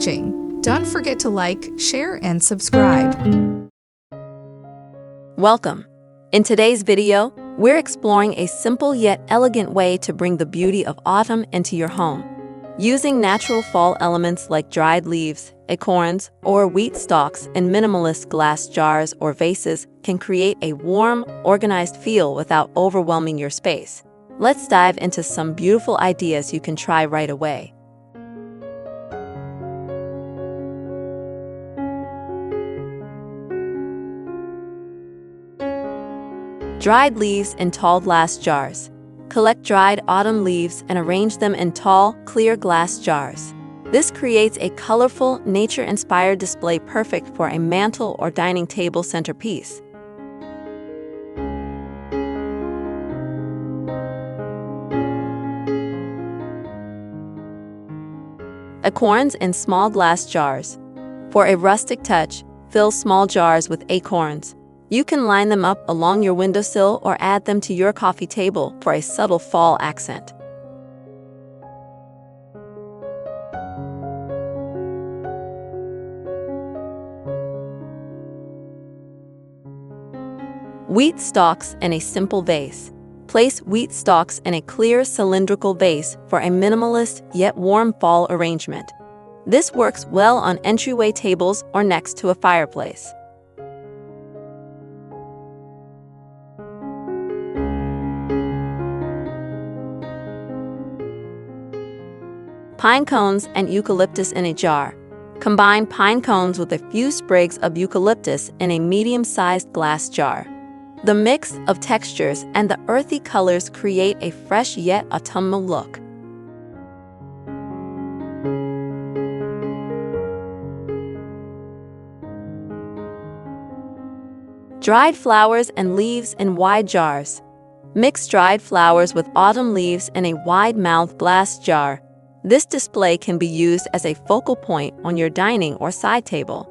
watching. Don't forget to like, share, and subscribe. Welcome. In today's video, we're exploring a simple yet elegant way to bring the beauty of autumn into your home. Using natural fall elements like dried leaves, acorns, or wheat stalks in minimalist glass jars or vases can create a warm, organized feel without overwhelming your space. Let's dive into some beautiful ideas you can try right away. Dried leaves in tall glass jars. Collect dried autumn leaves and arrange them in tall, clear glass jars. This creates a colorful, nature-inspired display perfect for a mantle or dining table centerpiece. Acorns in small glass jars. For a rustic touch, fill small jars with acorns. You can line them up along your windowsill or add them to your coffee table for a subtle fall accent. Wheat stalks in a simple vase. Place wheat stalks in a clear cylindrical vase for a minimalist yet warm fall arrangement. This works well on entryway tables or next to a fireplace. Pine cones and eucalyptus in a jar. Combine pine cones with a few sprigs of eucalyptus in a medium-sized glass jar. The mix of textures and the earthy colors create a fresh yet autumnal look. Dried flowers and leaves in wide jars. Mix dried flowers with autumn leaves in a wide-mouthed glass jar. This display can be used as a focal point on your dining or side table.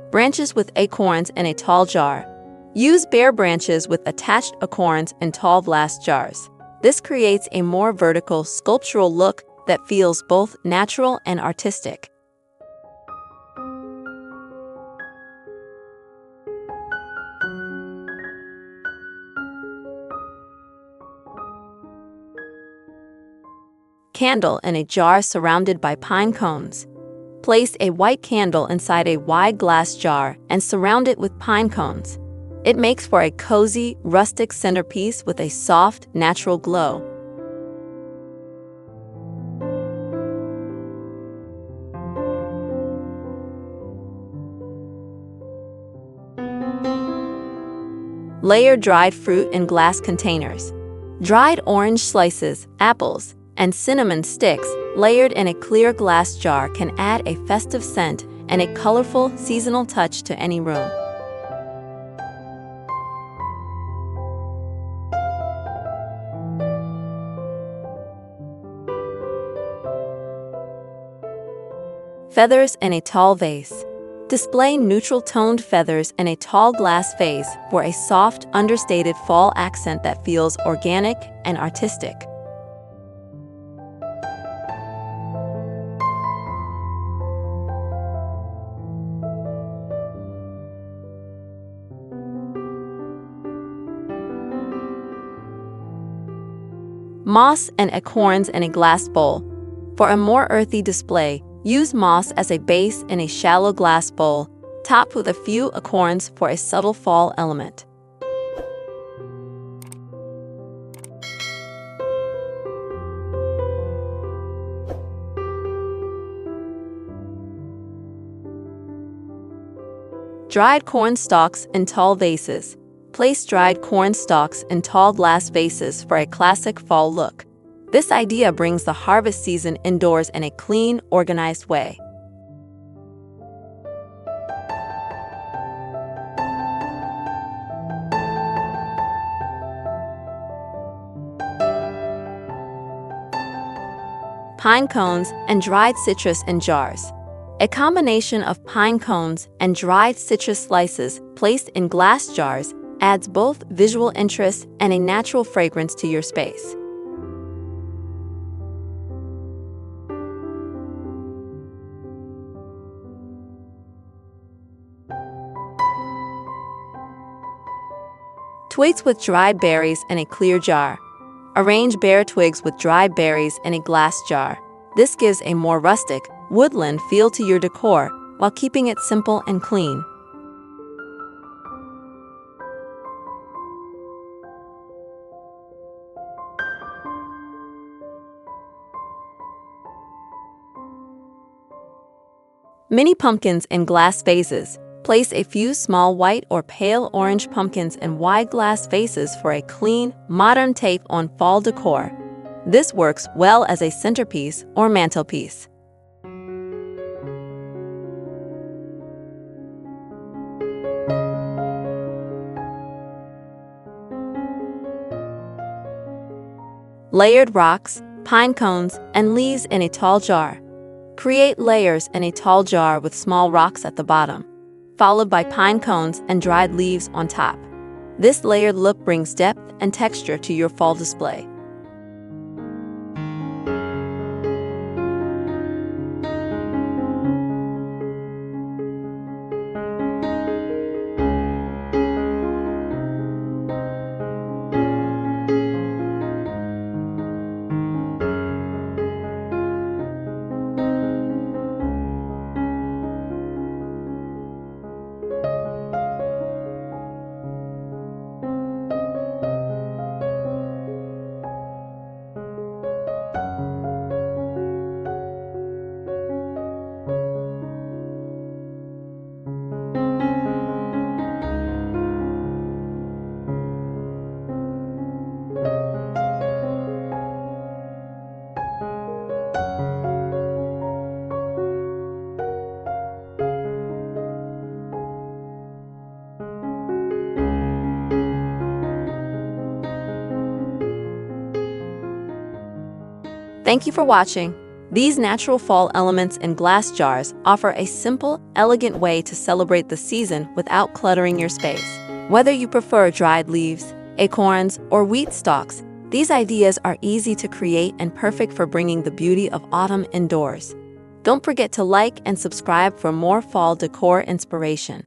Branches with acorns in a tall jar. Use bare branches with attached acorns in tall glass jars. This creates a more vertical, sculptural look that feels both natural and artistic. Candle in a jar surrounded by pine cones. Place a white candle inside a wide glass jar and surround it with pine cones. It makes for a cozy, rustic centerpiece with a soft, natural glow. Layer dried fruit in glass containers. Dried orange slices, apples, and cinnamon sticks layered in a clear glass jar can add a festive scent and a colorful, seasonal touch to any room. Feathers in a tall vase. Display neutral-toned feathers in a tall glass vase for a soft, understated fall accent that feels organic and artistic. Moss and acorns in a glass bowl. For a more earthy display, use moss as a base in a shallow glass bowl, topped with a few acorns for a subtle fall element. Dried corn stalks in tall vases. Place dried corn stalks in tall glass vases for a classic fall look. This idea brings the harvest season indoors in a clean, organized way. Pine cones and dried citrus in jars. A combination of pine cones and dried citrus slices placed in glass jars adds both visual interest and a natural fragrance to your space. Twigs with dried berries in a clear jar. Arrange bare twigs with dried berries in a glass jar. This gives a more rustic, woodland feel to your decor while keeping it simple and clean. Mini pumpkins in glass vases. Place a few small white or pale orange pumpkins in wide glass vases for a clean, modern take on fall decor. This works well as a centerpiece or mantelpiece. Layered rocks, pine cones, and leaves in a tall jar. Create layers in a tall jar with small rocks at the bottom, followed by pine cones and dried leaves on top. This layered look brings depth and texture to your fall display. Thank you for watching. These natural fall elements in glass jars offer a simple, elegant way to celebrate the season without cluttering your space. Whether you prefer dried leaves, acorns, or wheat stalks, these ideas are easy to create and perfect for bringing the beauty of autumn indoors. Don't forget to like and subscribe for more fall decor inspiration.